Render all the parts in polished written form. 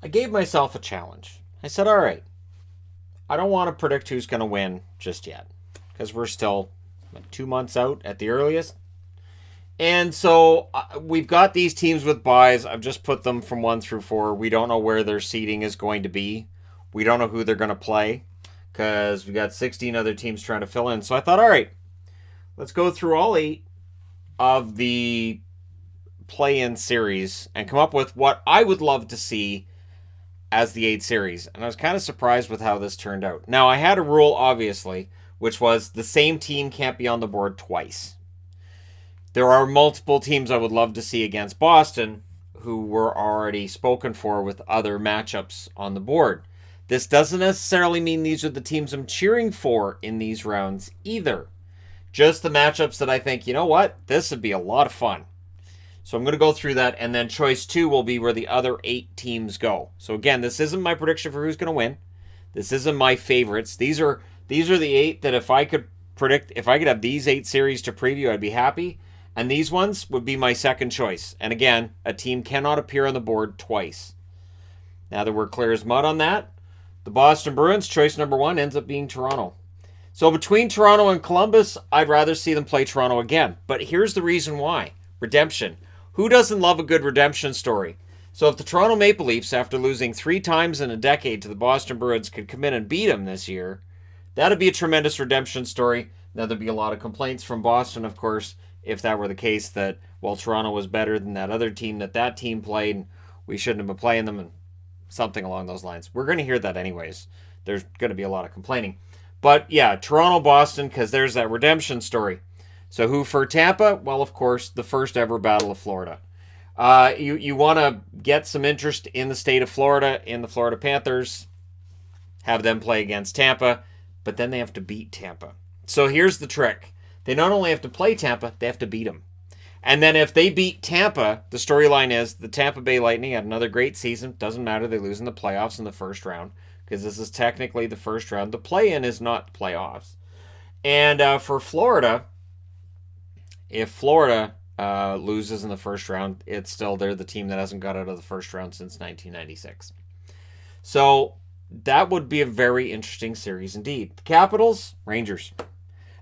I gave myself a challenge. I said, all right, I don't want to predict who's going to win just yet because we're still 2 months out at the earliest. And so we've got these teams with buys. I've just put them from 1 through 4. We don't know where their seeding is going to be. We don't know who they're going to play because we got 16 other teams trying to fill in. So I thought, all right, let's go through all 8 of the play-in series and come up with what I would love to see as the 8 series. And I was kind of surprised with how this turned out. Now, I had a rule, obviously, which was the same team can't be on the board twice. There are multiple teams I would love to see against Boston who were already spoken for with other matchups on the board. This doesn't necessarily mean these are the teams I'm cheering for in these rounds either. Just the matchups that I think, you know what, this would be a lot of fun. So I'm going to go through that, and then choice 2 will be where the other 8 teams go. So again, this isn't my prediction for who's going to win. This isn't my favorites. These are the 8 that if I could predict, if I could have these 8 series to preview, I'd be happy. And these ones would be my second choice. And again, a team cannot appear on the board twice. Now that we're clear as mud on that, the Boston Bruins, choice number 1, ends up being Toronto. So between Toronto and Columbus, I'd rather see them play Toronto again. But here's the reason why. Redemption. Who doesn't love a good redemption story? So if the Toronto Maple Leafs, after losing 3 times in a decade to the Boston Bruins, could come in and beat them this year, that'd be a tremendous redemption story. Now, there'd be a lot of complaints from Boston, of course, if that were the case, that, well, Toronto was better than that other team that team played, and we shouldn't have been playing them, and something along those lines. We're going to hear that anyways. There's going to be a lot of complaining. But, yeah, Toronto-Boston, because there's that redemption story. So who for Tampa? Well, of course, the first ever Battle of Florida. You want to get some interest in the state of Florida, in the Florida Panthers, have them play against Tampa, but then they have to beat Tampa. So here's the trick. They not only have to play Tampa, they have to beat them. And then if they beat Tampa, the storyline is the Tampa Bay Lightning had another great season. Doesn't matter, they lose in the playoffs in the first round, because this is technically the first round. The play-in is not the playoffs. And for Florida, if Florida loses in the first round, it's still they're the team that hasn't got out of the first round since 1996. So that would be a very interesting series indeed. The Capitals, Rangers.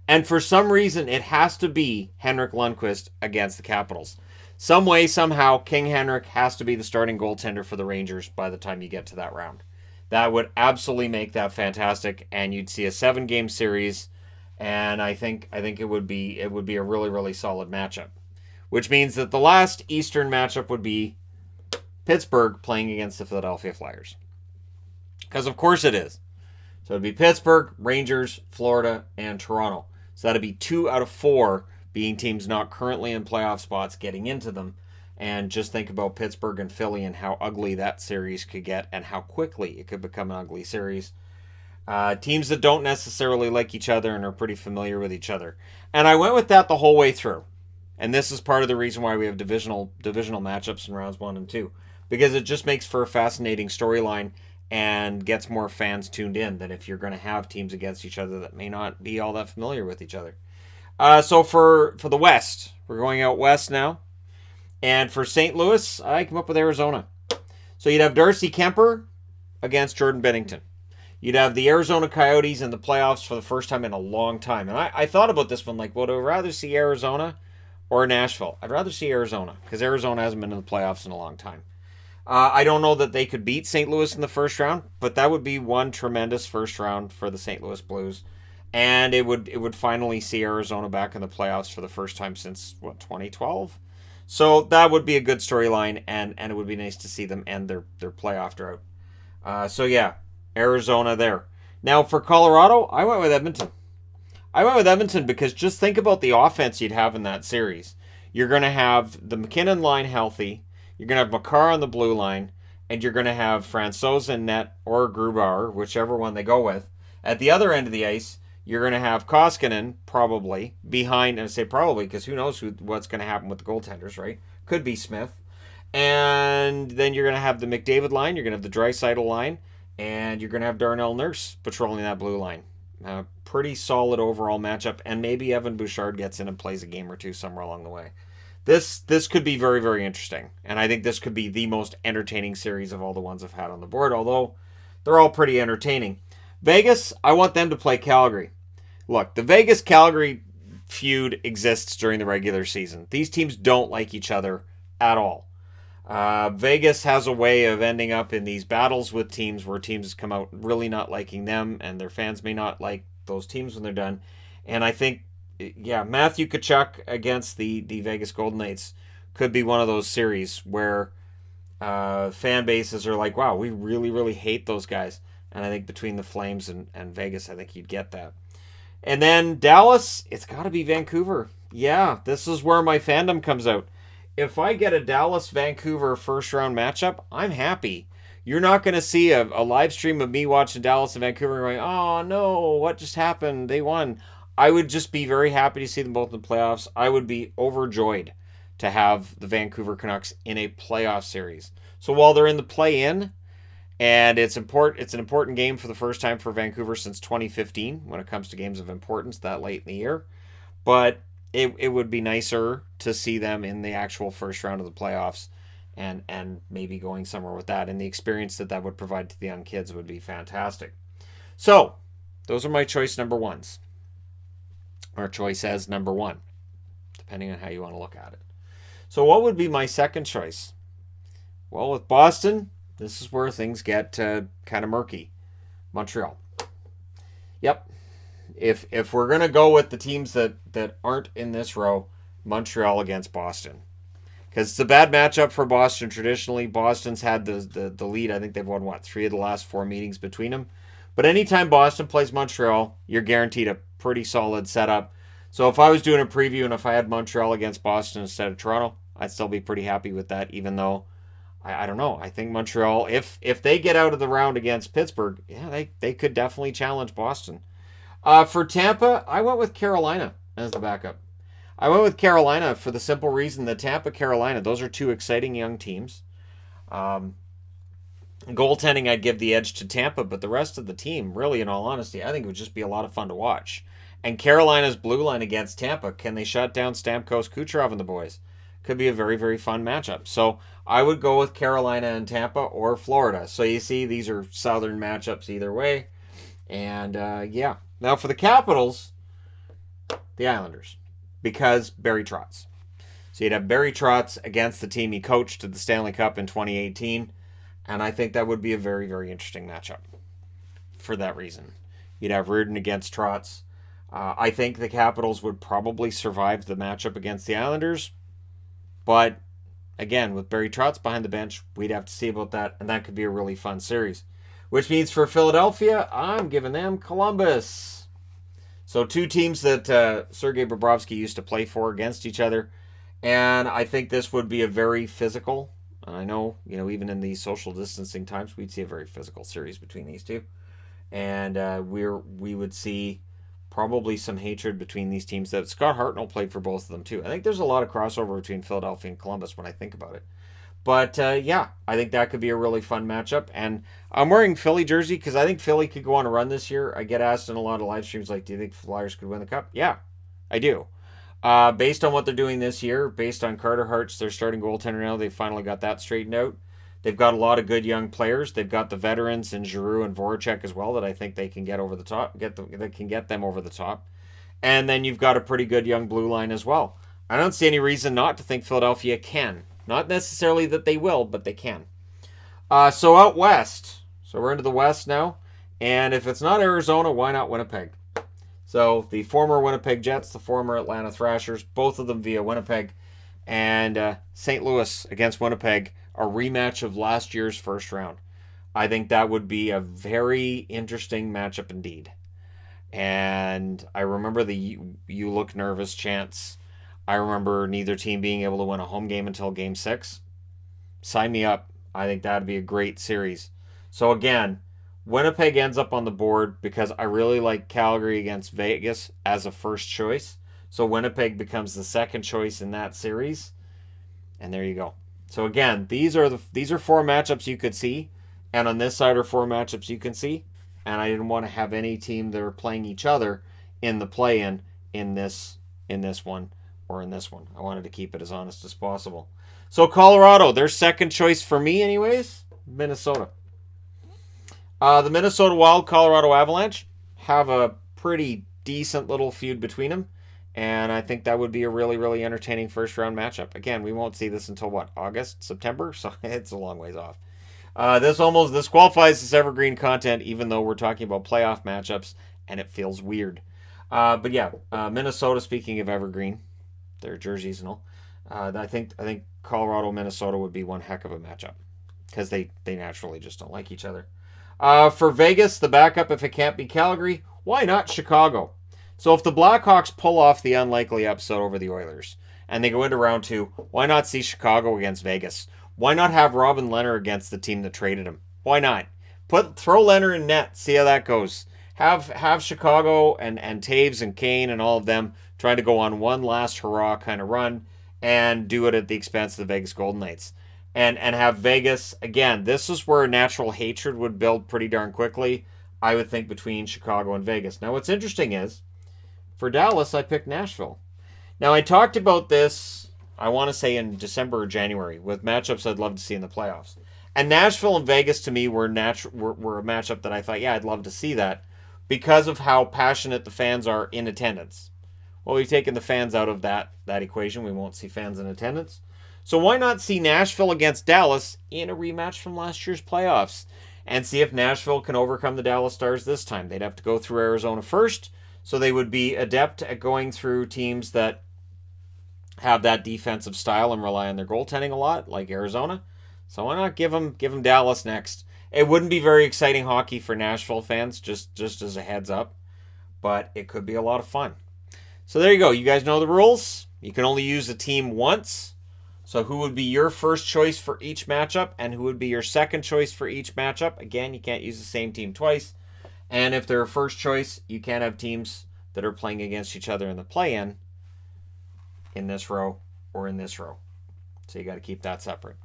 And for some reason, it has to be Henrik Lundqvist against the Capitals. Some way, somehow, King Henrik has to be the starting goaltender for the Rangers by the time you get to that round. That would absolutely make that fantastic, and you'd see a 7-game series, and I think it would be a really, really solid matchup. Which means that the last Eastern matchup would be Pittsburgh playing against the Philadelphia Flyers. Because of course it is. So it'd be Pittsburgh, Rangers, Florida, and Toronto. So that'd be 2 out of 4 being teams not currently in playoff spots getting into them. And just think about Pittsburgh and Philly and how ugly that series could get and how quickly it could become an ugly series. Teams that don't necessarily like each other and are pretty familiar with each other. And I went with that the whole way through. And this is part of the reason why we have divisional matchups in rounds 1 and 2. Because it just makes for a fascinating storyline and gets more fans tuned in than if you're going to have teams against each other that may not be all that familiar with each other. So for the West, we're going out west now. And for St. Louis, I come up with Arizona. So you'd have Darcy Kemper against Jordan Binnington. You'd have the Arizona Coyotes in the playoffs for the first time in a long time. And I thought about this one, like, would I rather see Arizona or Nashville? I'd rather see Arizona, because Arizona hasn't been in the playoffs in a long time. I don't know that they could beat St. Louis in the first round, but that would be one tremendous first round for the St. Louis Blues. And it would finally see Arizona back in the playoffs for the first time since, 2012? So that would be a good storyline, and it would be nice to see them end their playoff drought. So yeah, Arizona there. Now for Colorado, I went with Edmonton. I went with Edmonton because just think about the offense you'd have in that series. You're going to have the McKinnon line healthy. You're going to have Makar on the blue line. And you're going to have Francouz in net or Grubauer, whichever one they go with. At the other end of the ice, you're going to have Koskinen probably behind. And I say probably because who knows what's going to happen with the goaltenders, right? Could be Smith. And then you're going to have the McDavid line. You're going to have the Draisaitl line. And you're going to have Darnell Nurse patrolling that blue line. Pretty solid overall matchup, and maybe Evan Bouchard gets in and plays a game or two somewhere along the way. this could be very, very interesting. And I think this could be the most entertaining series of all the ones I've had on the board, although they're all pretty entertaining. Vegas, I want them to play Calgary. Look, the Vegas-Calgary feud exists during the regular season. These teams don't like each other at all. Vegas has a way of ending up in these battles with teams where teams come out really not liking them, and their fans may not like those teams when they're done. And I think, Matthew Tkachuk against the Vegas Golden Knights could be one of those series where fan bases are like, wow, we really, really hate those guys. And I think between the Flames and Vegas, I think you'd get that. And then Dallas, it's got to be Vancouver. Yeah, this is where my fandom comes out. If I get a Dallas-Vancouver first-round matchup, I'm happy. You're not going to see a live stream of me watching Dallas and Vancouver going, oh, no, what just happened? They won. I would just be very happy to see them both in the playoffs. I would be overjoyed to have the Vancouver Canucks in a playoff series. So while they're in the play-in, and it's an important game for the first time for Vancouver since 2015 when it comes to games of importance that late in the year. But it would be nicer to see them in the actual first round of the playoffs and maybe going somewhere with that. And the experience that would provide to the young kids would be fantastic. So those are my choice number ones. Or choice as number one, depending on how you want to look at it. So what would be my second choice? Well, with Boston, this is where things get kind of murky. Montreal. Yep. If we're going to go with the teams that aren't in this row, Montreal against Boston. Because it's a bad matchup for Boston. Traditionally, Boston's had the lead. I think they've won, 3 of the last 4 meetings between them. But anytime Boston plays Montreal, you're guaranteed a pretty solid setup. So if I was doing a preview and if I had Montreal against Boston instead of Toronto, I'd still be pretty happy with that, even though I don't know. I think Montreal, if they get out of the round against Pittsburgh, they could definitely challenge Boston. For Tampa, I went with Carolina as the backup. I went with Carolina for the simple reason that Tampa, Carolina, those are 2 exciting young teams. Goaltending, I'd give the edge to Tampa, but the rest of the team, really, in all honesty, I think it would just be a lot of fun to watch. And Carolina's blue line against Tampa, can they shut down Stamkos, Kucherov, and the boys? Could be a very, very fun matchup. So I would go with Carolina and Tampa or Florida. So you see, these are southern matchups either way. And now for the Capitals, the Islanders, because Barry Trotz. So you'd have Barry Trotz against the team he coached at the Stanley Cup in 2018. And I think that would be a very, very interesting matchup for that reason. You'd have Reardon against Trotz. I think the Capitals would probably survive the matchup against the Islanders. But, again, with Barry Trotz behind the bench, we'd have to see about that. And that could be a really fun series. Which means for Philadelphia, I'm giving them Columbus. So 2 teams that Sergei Bobrovsky used to play for against each other. And I think this would be a very physical, I know, even in these social distancing times, we'd see a very physical series between these two. And we would see probably some hatred between these teams. That Scott Hartnell played for both of them, too. I think there's a lot of crossover between Philadelphia and Columbus when I think about it. But, I think that could be a really fun matchup. And I'm wearing Philly jersey because I think Philly could go on a run this year. I get asked in a lot of live streams, do you think Flyers could win the Cup? Yeah, I do. Based on what they're doing this year, based on Carter Hart's their starting goaltender now, they finally got that straightened out. They've got a lot of good young players. They've got the veterans in Giroux and Voracek as well that I think they can get over the top, that can get them over the top. And then you've got a pretty good young blue line as well. I don't see any reason not to think Philadelphia can. Not necessarily that they will, but they can. So out west. So we're into the west now. And if it's not Arizona, why not Winnipeg? So the former Winnipeg Jets, the former Atlanta Thrashers, both of them via Winnipeg. And St. Louis against Winnipeg, a rematch of last year's first round. I think that would be a very interesting matchup indeed. And I remember the "you look nervous" chants. I remember neither team being able to win a home game until Game 6. Sign me up. I think that would be a great series. So again, Winnipeg ends up on the board because I really like Calgary against Vegas as a first choice. So Winnipeg becomes the second choice in that series. And there you go. So again, these are 4 matchups you could see. And on this side are 4 matchups you can see. And I didn't want to have any team that are playing each other in the play-in in this one. or in this one. I wanted to keep it as honest as possible. So Colorado, their second choice for me anyways, Minnesota. The Minnesota Wild, Colorado Avalanche have a pretty decent little feud between them. And I think that would be a really, really entertaining first-round matchup. Again, we won't see this until, what, August, September? So it's a long ways off. This qualifies as evergreen content, even though we're talking about playoff matchups, and it feels weird. But yeah, Minnesota, speaking of evergreen, their jerseys and all, I think Colorado, Minnesota would be one heck of a matchup because they naturally just don't like each other. For Vegas, the backup, if it can't be Calgary, why not Chicago? So if the Blackhawks pull off the unlikely upset over the Oilers and they go into round 2, why not see Chicago against Vegas? Why not have Robin Lehner against the team that traded him? Why not? Throw Lehner in net, see how that goes. Have Chicago and Taves and Kane and all of them trying to go on one last hurrah kind of run and do it at the expense of the Vegas Golden Knights. And have Vegas, again, this is where natural hatred would build pretty darn quickly, I would think, between Chicago and Vegas. Now, what's interesting is, for Dallas, I picked Nashville. Now, I talked about this, I want to say in December or January, with matchups I'd love to see in the playoffs. And Nashville and Vegas, to me, were a matchup that I thought, yeah, I'd love to see that, because of how passionate the fans are in attendance. Well, we've taken the fans out of that equation. We won't see fans in attendance. So why not see Nashville against Dallas in a rematch from last year's playoffs and see if Nashville can overcome the Dallas Stars this time? They'd have to go through Arizona first, so they would be adept at going through teams that have that defensive style and rely on their goaltending a lot, like Arizona. So why not give them Dallas next? It wouldn't be very exciting hockey for Nashville fans, just as a heads up, but it could be a lot of fun. So there you go. You guys know the rules. You can only use a team once. So who would be your first choice for each matchup and who would be your second choice for each matchup? Again, you can't use the same team twice. And if they're a first choice, you can't have teams that are playing against each other in the play-in in this row or in this row. So you got to keep that separate.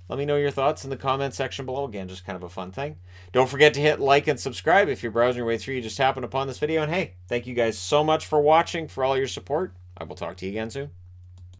Let me know your thoughts in the comment section below. Again, just kind of a fun thing. Don't forget to hit like and subscribe if you're browsing your way through. You just happened upon this video. And hey, thank you guys so much for watching, for all your support. I will talk to you again soon.